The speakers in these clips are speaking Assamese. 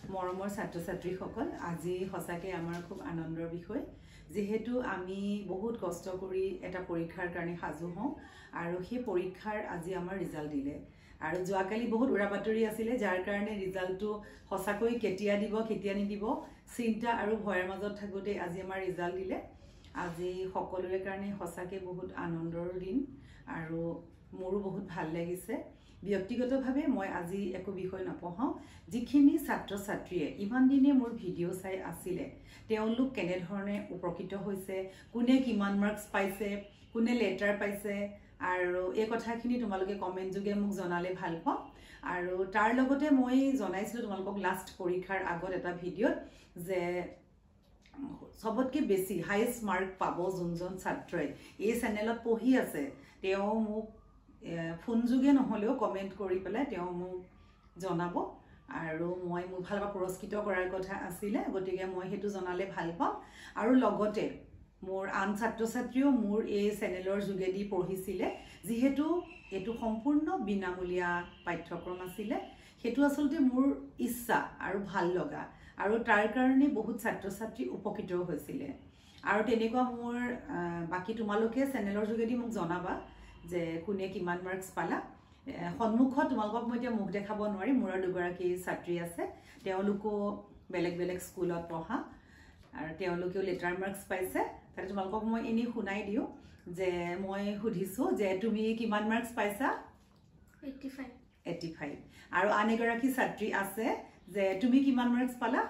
মৰমৰ ছাত্ৰ ছাত্ৰীসকল আজি সঁচাকে আমাৰ খুব আনন্দৰ বিষয় যেহেতু আমি বহুত কষ্ট কৰি এটা পৰীক্ষাৰ কাৰণে সাজু হওঁ আৰু সেই পৰীক্ষাৰ আজি আমাৰ ৰিজাল্ট দিলে আৰু যোৱাকালি বহুত উৰাবাতৰি আছিলে যাৰ কাৰণে ৰিজাল্টটো সঁচাকৈ কেতিয়া দিব কেতিয়া নিদিব চিন্তা আৰু ভয়ৰ মাজত থাকোতে আজি আমাৰ ৰিজাল্ট দিলে আজি সকলোৰে কাৰণে সঁচাকে বহুত আনন্দৰ দিন আৰু মোৰো বহুত ভাল লাগিছে ব্যক্তিগতভাৱে মই আজি একো বিষয় নপঢ়াও যিখিনি ছাত্ৰ ছাত্ৰীয়ে ইমান দিনে মোৰ ভিডিঅ' চাই আছিলে তেওঁলোক কেনে ধৰণে উপকৃত হৈছে কোনে কিমান মাৰ্কস পাইছে কোনে লেটাৰ পাইছে আৰু এই কথাখিনি তোমালোকে কমেন্ট যোগে মোক জনালে ভাল পাম আৰু তাৰ লগতে মই জনাইছিলো তোমালোকক লাষ্ট পৰীক্ষাৰ আগত এটা ভিডিঅ'ত যে সবতকে বেছি হাইয়েষ্ট মাৰ্ক পাব যোনজন ছাত্ৰই এই চেনেলত পঢ়ি আছে তেওঁ মোক ফোন যোগে নহলেও কমেন্ট কৰি পেলাই তেওঁ মোক জনাব আৰু মই মোক ভালবা পুৰস্কৃত কৰাৰ কথা আছিল গতিকে মই হেতু জনালে ভাল পাম আৰু লগতে মোৰ আন ছাত্ৰ ছাত্ৰীও মোৰ এই চেনেলৰ যোগেদি পঢ়িছিলে যিহেতু এটো সম্পূৰ্ণ বিনামূলীয়া পাঠ্যক্ৰম আছিল হেতু আসলতে মোৰ ইচ্ছা আৰু ভাল লগা আৰু তাৰ কাৰণে বহুত ছাত্ৰ ছাত্ৰী উপকৃত হৈছিল আৰু তেনেকুৱা মোৰ বাকি তোমালোকে চেনেলৰ যোগেদি মোক জনাবা যে কোনে কিমান মাৰ্কস পালা সন্মুখত তোমালোকক মই এতিয়া মুখ দেখাব নোৱাৰি মোৰ দুগৰাকী ছাত্ৰী আছে তেওঁলোকো বেলেগ বেলেগ স্কুলত পঢ়া আৰু তেওঁলোকেও লেটাৰ মাৰ্কস পাইছে তাতে তোমালোকক মই এনি শুনাই দিও যে মই সুধিছো যে তুমি কিমান মাৰ্কস পাইছা 85 আৰু আনেগৰাকী ছাত্ৰী আছে যে তুমি কিমান মাৰ্কস পালা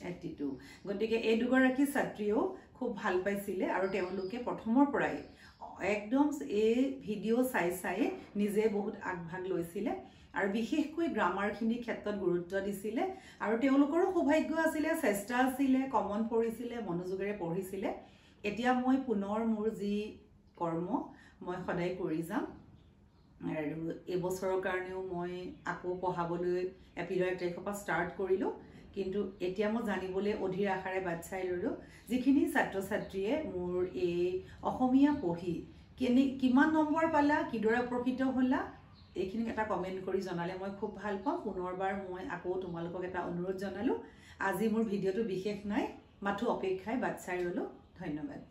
82 গতিকে এই দুগৰাকী ছাত্ৰীও খুব ভাল পাইছিলে আৰু তেওঁলোকে প্ৰথমৰ পৰাই একদম এই ভিডিঅ' চাই নিজে বহুত আগভাগ লৈছিলে আৰু বিশেষকৈ গ্ৰামাৰখিনি ক্ষেত্ৰত গুৰুত্ব দিছিলে আৰু তেওঁলোকৰো সৌভাগ্য আছিল চেষ্টা আছিল কমন পঢ়িছিলে মনোযোগেৰে পঢ়িছিলে এতিয়া মই পুনৰ মোৰ যি কৰ্ম মই সদায় কৰি যাম আৰু এই বছৰৰ কাৰণেও মই আকৌ পঢ়াবলৈ এপ্ৰিলৰ 1 তাৰিখৰ পৰা ষ্টাৰ্ট কৰিলো কিন্তু এতিয়া মই জানিবলৈ অধীৰ আশাৰে বাট চাই ৰলো যিখিনি ছাত্ৰ ছাত্ৰীয়ে মোৰ এই অসমীয়া পঢ়ি কিমান নম্বৰ পালা কিদৰে উপকৃত হলা এইখিনি এটা কমেন্ট কৰি জনালে মই খুব ভাল পাম পুনৰবাৰ মই আকৌ তোমালোকক এটা অনুৰোধ জনালো আজি মোৰ ভিডিঅ'টো বিশেষ নাই মাথো অপেক্ষায় বাট চাই ৰলো ধন্যবাদ